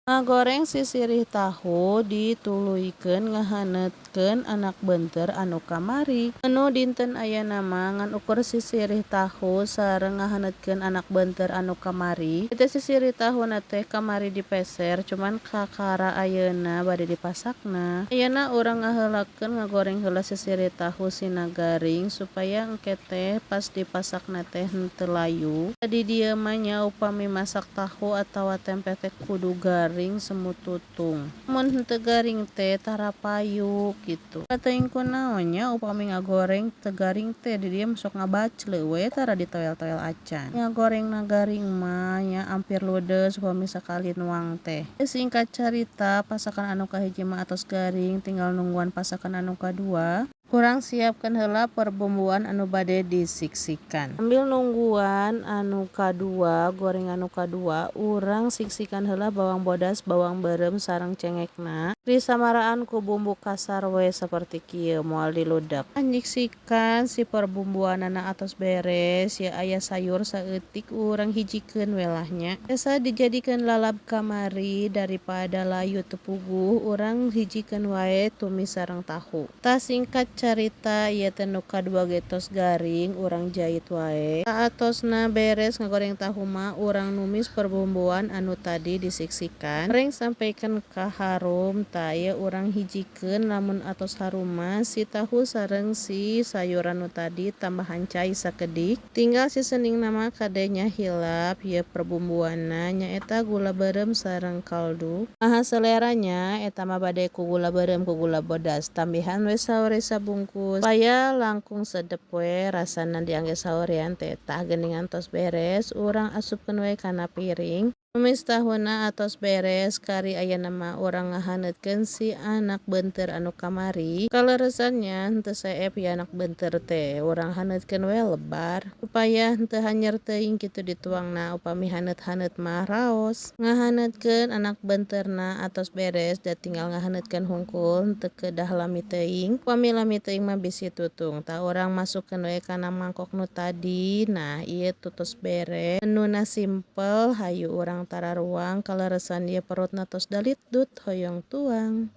Ngagoreng sisirih tahu dituluykeun ngahanetkeun anak beunteur anu kamari. Menu dinten ayeuna ngan ukur sisirih tahu sareng ngahanetkeun anak beunteur anu kamari. Teu sisirih tahuna teh kamari dipeser cuman kakara ayeuna bade dipasakna. Ayeuna urang ngaheulakeun ngagoreng heula sisirih tahu sina garing supaya engke teh pas dipasakna teh henteu layu. Di dieu mah nya upami masak tahu atawa tempe teh kudu garing semut tutung. Mun henteu garing teh tara payu kitu. Teuing kunaon nya upami ngagoreng teu garing teh di dieu sok ngabacleu we tara ditoel-toel acan. Ngagorengna garing mah nya ampir ludes upami sakali nuang teh. Singkat carita pasakan anu kahiji mah atos garing tinggal nungguan pasakan anu kadua. Urang siapkeun heula perbumbuan anu bade disiksikan. Sambil nungguan anu kadua, goreng anu kadua, urang siksikan heula bawang bodas, bawang beureum sareng cengekna. Disamaraan ku bumbu kasar we saperti kieu moal diludak. Anjiksikan si perbumbuanana atos beres, ya aya sayur saeutik urang hijikeun we lah nya. Asa dijadikeun lalap kamari daripada layu teu puguh, urang hijikeun wae tumis sareng tahu. Tah singkat carita ieu teh nu kadua ge tos garing urang jait wae. Saatosna beres ngagoreng tahu mah urang numis perbumbuan anu tadi disiksikan. Reng sampaykeun ka harum tah ieu urang hijikeun lamun atos harum mah si tahu sareng si sayur anu tadi tambahan cai sakedik. Tinggal seasoningna mah kadenya hilap ieu perbumbuanna nyaeta gula beureum sareng kaldu. Maha seleranya eta mah bade ku gula beureum ku gula bodas. Tambihan we saori sabungkus supaya langkung sedep we rasana diangge saorian teh. Tah geuningan tos beres urang asupkeun we kana piring. Numis tahuna atos beres kari ayeuna mah urang ngahanetkeun si anak beunteur anu kamari. Kaleuresan nya henteu saep ieu anak beunteur teh urang hanetkeun we lebar supaya henteu hanyer teuing kitu dituangna upami haneut-haneut mah raos. Ngahanetkeun anak beunteurna atos beres da tinggal ngahanetkeun hungkul henteu kedah lami teuing. Upami lami teuing mah bisi tutung. Tah urang masukkeun we kana mangkok nu tadi. Nah ieu tos beres. Menuna simpel hayu urang tararuang kaleuresan ieu perutna tos dalitdut hoyong tuang.